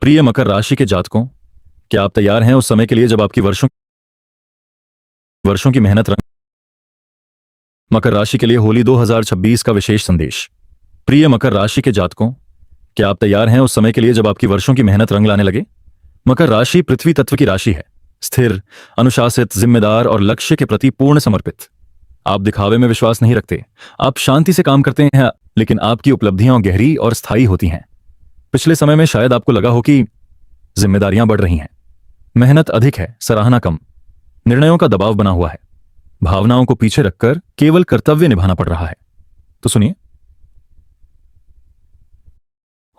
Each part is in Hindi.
प्रिय मकर राशि के जातकों, क्या आप तैयार हैं उस समय के लिए जब आपकी वर्षों वर्षों की मेहनत रंग। मकर राशि के लिए होली 2026 का विशेष संदेश। प्रिय मकर राशि के जातकों, क्या आप तैयार हैं उस समय के लिए जब आपकी वर्षों की मेहनत रंग लाने लगे। मकर राशि पृथ्वी तत्व की राशि है, स्थिर, अनुशासित, जिम्मेदार और लक्ष्य के प्रति पूर्ण समर्पित। आप दिखावे में विश्वास नहीं रखते, आप शांति से काम करते हैं, लेकिन आपकी उपलब्धियां गहरी और स्थायी होती हैं। पिछले समय में शायद आपको लगा हो कि जिम्मेदारियां बढ़ रही हैं, मेहनत अधिक है, सराहना कम, निर्णयों का दबाव बना हुआ है, भावनाओं को पीछे रखकर केवल कर्तव्य निभाना पड़ रहा है। तो सुनिए,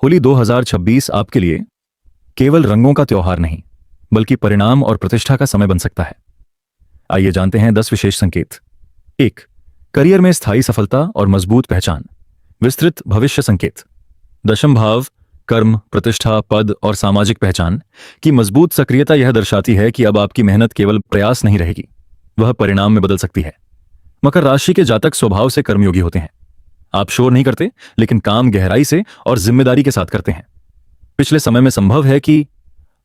होली 2026 आपके लिए केवल रंगों का त्योहार नहीं, बल्कि परिणाम और प्रतिष्ठा का समय बन सकता है। आइए जानते हैं 10 विशेष संकेत। 1. करियर में स्थायी सफलता और मजबूत पहचान। विस्तृत भविष्य संकेत। दशम भाव, कर्म, प्रतिष्ठा, पद और सामाजिक पहचान की मजबूत सक्रियता यह दर्शाती है कि अब आपकी मेहनत केवल प्रयास नहीं रहेगी, वह परिणाम में बदल सकती है। मकर राशि के जातक स्वभाव से कर्मयोगी होते हैं। आप शोर नहीं करते, लेकिन काम गहराई से और जिम्मेदारी के साथ करते हैं। पिछले समय में संभव है कि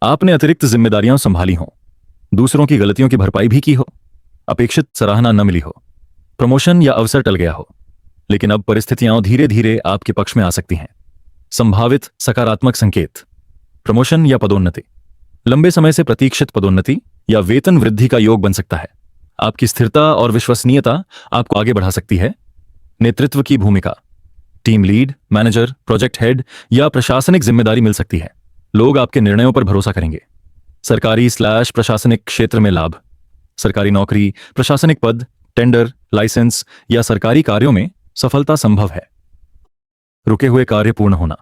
आपने अतिरिक्त जिम्मेदारियां संभाली हों, दूसरों की गलतियों की भरपाई भी की हो, अपेक्षित सराहना न मिली हो, प्रमोशन या अवसर टल गया हो, लेकिन अब परिस्थितियां धीरे धीरे आपके पक्ष में आ सकती हैं। संभावित सकारात्मक संकेत। प्रमोशन या पदोन्नति। लंबे समय से प्रतीक्षित पदोन्नति या वेतन वृद्धि का योग बन सकता है। आपकी स्थिरता और विश्वसनीयता आपको आगे बढ़ा सकती है। नेतृत्व की भूमिका। Team lead, manager, project head या प्रशासनिक जिम्मेदारी मिल सकती है। लोग आपके निर्णयों पर भरोसा करेंगे। सरकारी/प्रशासनिक क्षेत्र में लाभ। सरकारी नौकरी, प्रशासनिक पद, टेंडर, लाइसेंस या सरकारी कार्यों में सफलता संभव है। रुके हुए कार्य पूर्ण होना।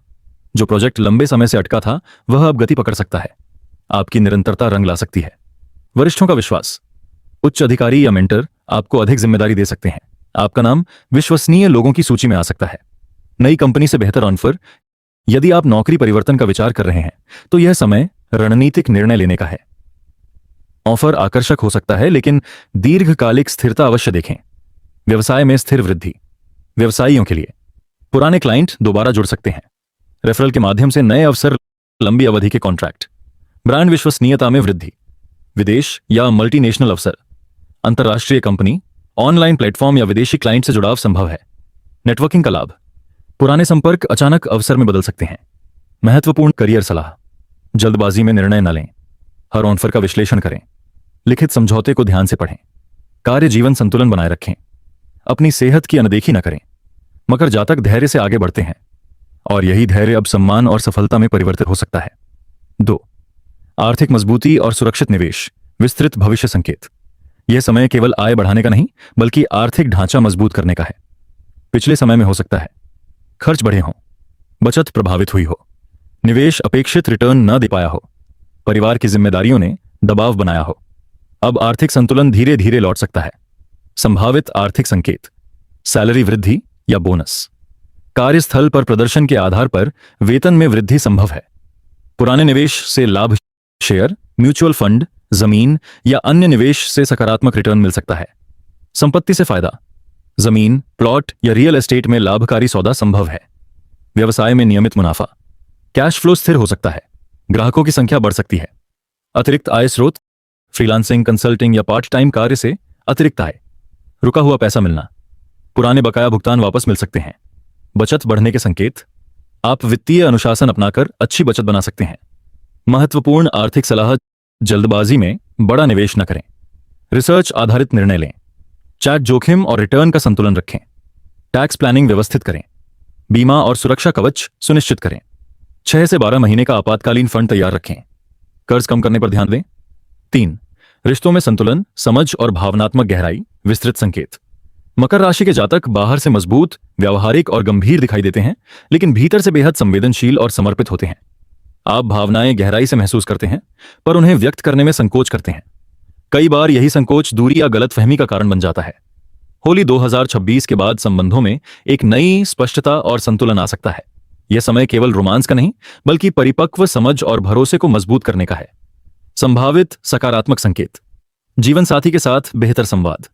जो प्रोजेक्ट लंबे समय से अटका था, वह अब गति पकड़ सकता है। आपकी निरंतरता रंग ला सकती है। वरिष्ठों का विश्वास। उच्च अधिकारी या मेंटर आपको अधिक जिम्मेदारी दे सकते हैं। आपका नाम विश्वसनीय लोगों की सूची में आ सकता है। नई कंपनी से बेहतर ऑफर। यदि आप नौकरी परिवर्तन का विचार कर रहे हैं, तो यह समय रणनीतिक निर्णय लेने का है। ऑफर आकर्षक हो सकता है, लेकिन दीर्घकालिक स्थिरता अवश्य देखें। व्यवसाय में स्थिर वृद्धि। व्यवसायियों के लिए पुराने क्लाइंट दोबारा जुड़ सकते हैं। रेफरल के माध्यम से नए अवसर, लंबी अवधि के कॉन्ट्रैक्ट। ब्रांड विश्वसनीयता में वृद्धि। विदेश या मल्टीनेशनल अवसर। अंतर्राष्ट्रीय कंपनी, ऑनलाइन प्लेटफॉर्म या विदेशी क्लाइंट से जुड़ाव संभव है। नेटवर्किंग का लाभ। पुराने संपर्क अचानक अवसर में बदल सकते हैं। महत्वपूर्ण करियर सलाह। जल्दबाजी में निर्णय न लें। हर ऑफर का विश्लेषण करें। लिखित समझौते को ध्यान से पढ़ें। कार्य जीवन संतुलन बनाए रखें। अपनी सेहत की अनदेखी न करें। मकर जातक धैर्य से आगे बढ़ते हैं, और यही धैर्य अब सम्मान और सफलता में परिवर्तित हो सकता है। 2. आर्थिक मजबूती और सुरक्षित निवेश। विस्तृत भविष्य संकेत। यह समय केवल आय बढ़ाने का नहीं, बल्कि आर्थिक ढांचा मजबूत करने का है। पिछले समय में हो सकता है खर्च बढ़े हों, बचत प्रभावित हुई हो, निवेश अपेक्षित रिटर्न न दे पाया हो, परिवार की जिम्मेदारियों ने दबाव बनाया हो। अब आर्थिक संतुलन धीरे धीरे लौट सकता है। संभावित आर्थिक संकेत। सैलरी वृद्धि या बोनस। कार्यस्थल पर प्रदर्शन के आधार पर वेतन में वृद्धि संभव है। पुराने निवेश से लाभ। शेयर, म्यूचुअल फंड, जमीन या अन्य निवेश से सकारात्मक रिटर्न मिल सकता है। संपत्ति से फायदा। जमीन, प्लॉट या रियल एस्टेट में लाभकारी सौदा संभव है। व्यवसाय में नियमित मुनाफा। कैश फ्लो स्थिर हो सकता है। ग्राहकों की संख्या बढ़ सकती है। अतिरिक्त आय स्रोत। फ्रीलांसिंग, कंसल्टिंग या पार्ट टाइम कार्य से अतिरिक्त आय। रुका हुआ पैसा मिलना। पुराने बकाया भुगतान वापस मिल सकते हैं। बचत बढ़ने के संकेत। आप वित्तीय अनुशासन अपनाकर अच्छी बचत बना सकते हैं। महत्वपूर्ण आर्थिक सलाह। जल्दबाजी में बड़ा निवेश न करें। रिसर्च आधारित निर्णय लें। चैट जोखिम और रिटर्न का संतुलन रखें। टैक्स प्लानिंग व्यवस्थित करें। बीमा और सुरक्षा कवच सुनिश्चित करें। 6 से 12 महीने का आपातकालीन फंड तैयार रखें। कर्ज कम करने पर ध्यान दें। 3. रिश्तों में संतुलन, समझ और भावनात्मक गहराई। विस्तृत संकेत। मकर राशि के जातक बाहर से मजबूत, व्यावहारिक और गंभीर दिखाई देते हैं, लेकिन भीतर से बेहद संवेदनशील और समर्पित होते हैं। आप भावनाएं गहराई से महसूस करते हैं, पर उन्हें व्यक्त करने में संकोच करते हैं। कई बार यही संकोच दूरी या गलतफहमी का कारण बन जाता है। होली 2026 के बाद संबंधों में एक नई स्पष्टता और संतुलन आ सकता है। यह समय केवल रोमांस का नहीं, बल्कि परिपक्व समझ और भरोसे को मजबूत करने का है। संभावित सकारात्मक संकेत। जीवन साथी के साथ बेहतर संवाद।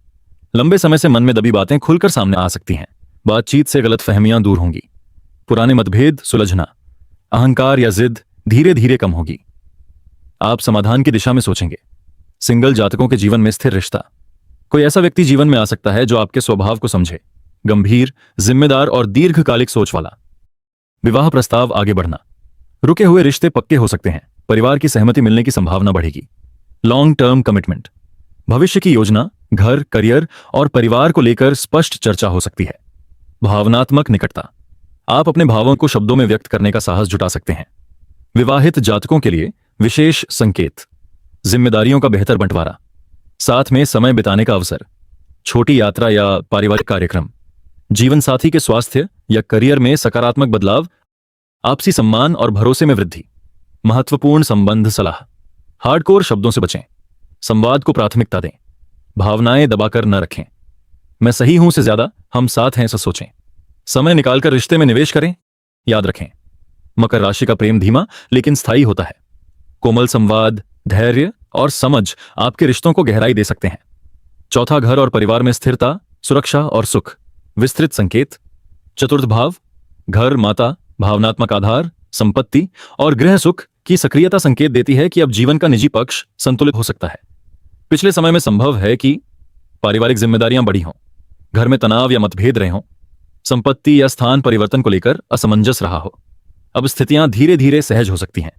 लंबे समय से मन में दबी बातें खुलकर सामने आ सकती हैं। बातचीत से गलतफहमियां दूर होंगी। पुराने मतभेद सुलझना। अहंकार या जिद धीरे धीरे कम होगी। आप समाधान की दिशा में सोचेंगे। सिंगल जातकों के जीवन में स्थिर रिश्ता। कोई ऐसा व्यक्ति जीवन में आ सकता है जो आपके स्वभाव को समझे, गंभीर, जिम्मेदार और दीर्घकालिक सोच वाला। विवाह प्रस्ताव आगे बढ़ना। रुके हुए रिश्ते पक्के हो सकते हैं। परिवार की सहमति मिलने की संभावना बढ़ेगी। Long term commitment. भविष्य की योजना, घर, करियर और परिवार को लेकर स्पष्ट चर्चा हो सकती है। भावनात्मक निकटता। आप अपने भावों को शब्दों में व्यक्त करने का साहस जुटा सकते हैं। विवाहित जातकों के लिए विशेष संकेत। जिम्मेदारियों का बेहतर बंटवारा, साथ में समय बिताने का अवसर, छोटी यात्रा या पारिवारिक कार्यक्रम, जीवन साथी के स्वास्थ्य या करियर में सकारात्मक बदलाव, आपसी सम्मान और भरोसे में वृद्धि। महत्वपूर्ण संबंध सलाह। हार्डकोर शब्दों से बचें। संवाद को प्राथमिकता दें। भावनाएं दबाकर न रखें। मैं सही हूं से ज्यादा हम साथ हैं ऐसा सोचें। समय निकालकर रिश्ते में निवेश करें। याद रखें, मकर राशि का प्रेम धीमा लेकिन स्थायी होता है। कोमल संवाद, धैर्य और समझ आपके रिश्तों को गहराई दे सकते हैं। चौथा, घर और परिवार में स्थिरता, सुरक्षा और सुख। विस्तृत संकेत। चतुर्थ भाव, घर, माता, भावनात्मक आधार, संपत्ति और गृह सुख की सक्रियता संकेत देती है कि अब जीवन का निजी पक्ष संतुलित हो सकता है। पिछले समय में संभव है कि पारिवारिक जिम्मेदारियां बढ़ी हों, घर में तनाव या मतभेद रहे हों, संपत्ति या स्थान परिवर्तन को लेकर असमंजस रहा हो। अब स्थितियां धीरे धीरे सहज हो सकती हैं।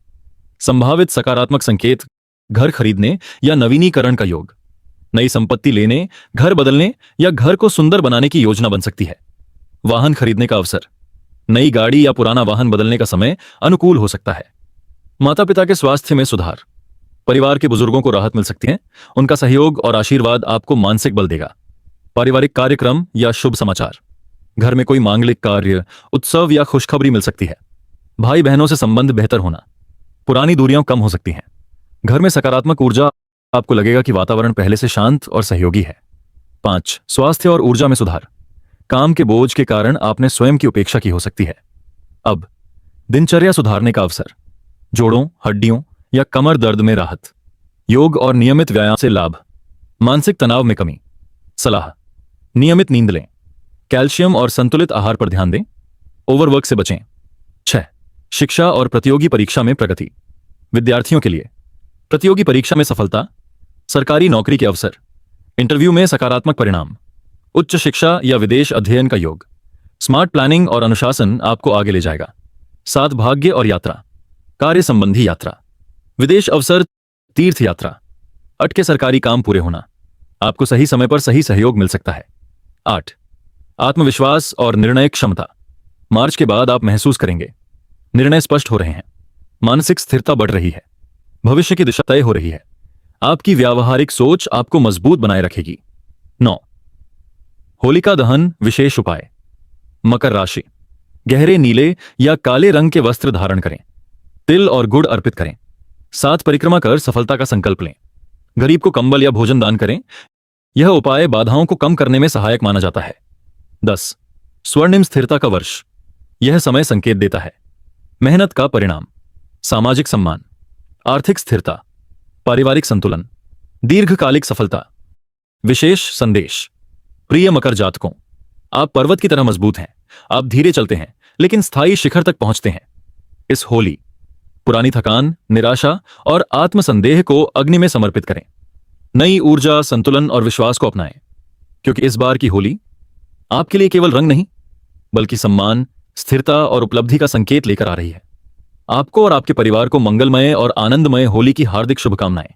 संभावित सकारात्मक संकेत, घर खरीदने या नवीनीकरण का योग। नई संपत्ति लेने, घर बदलने या घर को सुंदर बनाने की योजना बन सकती है। वाहन खरीदने का अवसर। नई गाड़ी या पुराना वाहन बदलने का समय अनुकूल हो सकता है। माता पिता के स्वास्थ्य में सुधार। परिवार के बुजुर्गों को राहत मिल सकती है। उनका सहयोग और आशीर्वाद आपको मानसिक बल देगा। पारिवारिक कार्यक्रम या शुभ समाचार। घर में कोई मांगलिक कार्य, उत्सव या खुशखबरी मिल सकती है। भाई बहनों से संबंध बेहतर होना। पुरानी दूरियां कम हो सकती हैं। घर में सकारात्मक ऊर्जा। आपको लगेगा कि वातावरण पहले से शांत और सहयोगी है। 5, स्वास्थ्य और ऊर्जा में सुधार। काम के बोझ के कारण आपने स्वयं की उपेक्षा की हो सकती है। अब दिनचर्या सुधारने का अवसर। जोड़ों, हड्डियों या कमर दर्द में राहत। योग और नियमित व्यायाम से लाभ। मानसिक तनाव में कमी। सलाह, नियमित नींद लें। कैल्शियम और संतुलित आहार पर ध्यान दें। ओवरवर्क से बचें। 6, शिक्षा और प्रतियोगी परीक्षा में प्रगति। विद्यार्थियों के लिए प्रतियोगी परीक्षा में सफलता, सरकारी नौकरी के अवसर, इंटरव्यू में सकारात्मक परिणाम, उच्च शिक्षा या विदेश अध्ययन का योग। स्मार्ट प्लानिंग और अनुशासन आपको आगे ले जाएगा। 7, भाग्य और यात्रा। कार्य संबंधी यात्रा, विदेश अवसर, तीर्थ यात्रा, अटके सरकारी काम पूरे होना। आपको सही समय पर सही सहयोग मिल सकता है। 8, आत्मविश्वास और निर्णय क्षमता। मार्च के बाद आप महसूस करेंगे निर्णय स्पष्ट हो रहे हैं। मानसिक स्थिरता बढ़ रही है। भविष्य की दिशा तय हो रही है। आपकी व्यावहारिक सोच आपको मजबूत बनाए रखेगी। 9, होलिका दहन विशेष उपाय। मकर राशि, गहरे नीले या काले रंग के वस्त्र धारण करें। तिल और गुड़ अर्पित करें। 7 परिक्रमा कर सफलता का संकल्प लें। गरीब को कंबल या भोजन दान करें। यह उपाय बाधाओं को कम करने में सहायक माना जाता है। 10, स्वर्णिम स्थिरता का वर्ष। यह समय संकेत देता है मेहनत का परिणाम, सामाजिक सम्मान, आर्थिक स्थिरता, पारिवारिक संतुलन, दीर्घकालिक सफलता। विशेष संदेश। प्रिय मकर जातकों, आप पर्वत की तरह मजबूत हैं। आप धीरे चलते हैं लेकिन स्थायी शिखर तक पहुंचते हैं। इस होली पुरानी थकान, निराशा और आत्मसंदेह को अग्नि में समर्पित करें। नई ऊर्जा, संतुलन और विश्वास को अपनाएं, क्योंकि इस बार की होली आपके लिए केवल रंग नहीं बल्कि सम्मान, स्थिरता और उपलब्धि का संकेत लेकर आ रही है। आपको और आपके परिवार को मंगलमय और आनंदमय होली की हार्दिक शुभकामनाएं।